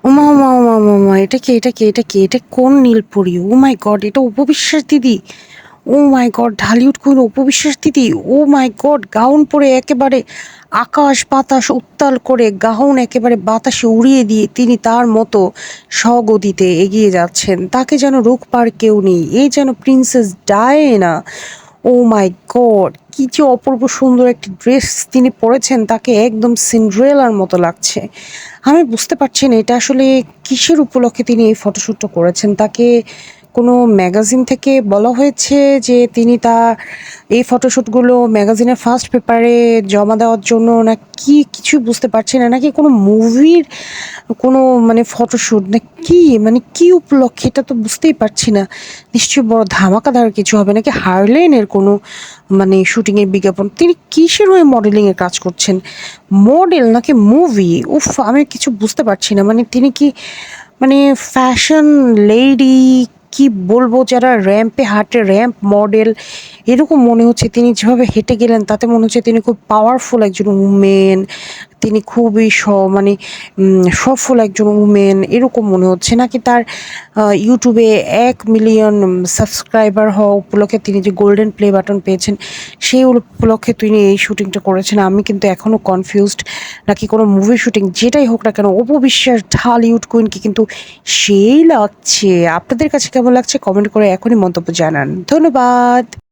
ওমা, ওমা, ওমা, ওমা, ওমা! এটা কে? এটা কে? এটা কে? এটা কোন নীলপরি? ও মাই গড! এটা অপু বিশ্বাস দিদি। ও মাই গড! ঢালিউড কুইন অপু বিশ্বাস দিদি। ও মাই গড! গাউন পরে একেবারে আকাশ বাতাস উত্তাল করে গাউন একেবারে বাতাসে উড়িয়ে দিয়ে তিনি তার মতো স্বগতিতে এগিয়ে যাচ্ছেন। তাকে যেন রোকবার কেউ নেই। এই যেন প্রিন্সেস ডায়ানা। ও মাই গড! কি যে অপূর্ব সুন্দর একটি ড্রেস তিনি পরেছেন, তাকে একদম সিন্ড্রেলার মতো লাগছে। আমি বুঝতে পারছি না এটা আসলে কিসের উপলক্ষে তিনি এই ফটোশ্যুটটা করেছেন। তাকে কোনো ম্যাগাজিন থেকে বলা হয়েছে যে তিনি এই ফটোশ্যুটগুলো ম্যাগাজিনের ফার্স্ট পেপারে জমা দেওয়ার জন্য, না কি কিছুই বুঝতে পারছি না। নাকি কোনো মুভির কোনো মানে ফটোশ্যুট, না কি মানে কি উপলক্ষে এটা তো বুঝতেই পারছি না। নিশ্চয়ই বড় ধামাকাদার কিছু হবে, নাকি হার্লেনের কোনো মানে শুটিংয়ের বিজ্ঞাপন। তিনি কিসের হয়ে মডেলিংয়ের কাজ করছেন? মডেল নাকি মুভি? উফ! আমি কিছু বুঝতে পারছি না। মানে তিনি কি মানে ফ্যাশন লেডি, কি বলবো, যারা র্যাম্পে হাঁটে, র্যাম্প মডেল, এরকম মনে হচ্ছে। তিনি যেভাবে হেঁটে গেলেন তাতে মনে হচ্ছে তিনি খুব পাওয়ারফুল একজন উমেন। তিনি খুবই মানে সফল একজন উমেন এরকম মনে হচ্ছে। নাকি তার ইউটিউবে ১,০০,০০০ সাবস্ক্রাইবার হওয়া উপলক্ষে তিনি যে গোল্ডেন প্লে বাটন পেয়েছেন, সেই উপলক্ষে তিনি এই শুটিংটা করেছেন। আমি কিন্তু এখনও কনফিউজড। নাকি কোনো মুভি শুটিং, যেটাই হোক না কেন, অপু বিশ্বাস ঢালিউড কুইনকে কিন্তু সেই লাগছে। আপনাদের কাছে কেমন লাগছে কমেন্ট করে এখনই মন্তব্য জানান। ধন্যবাদ।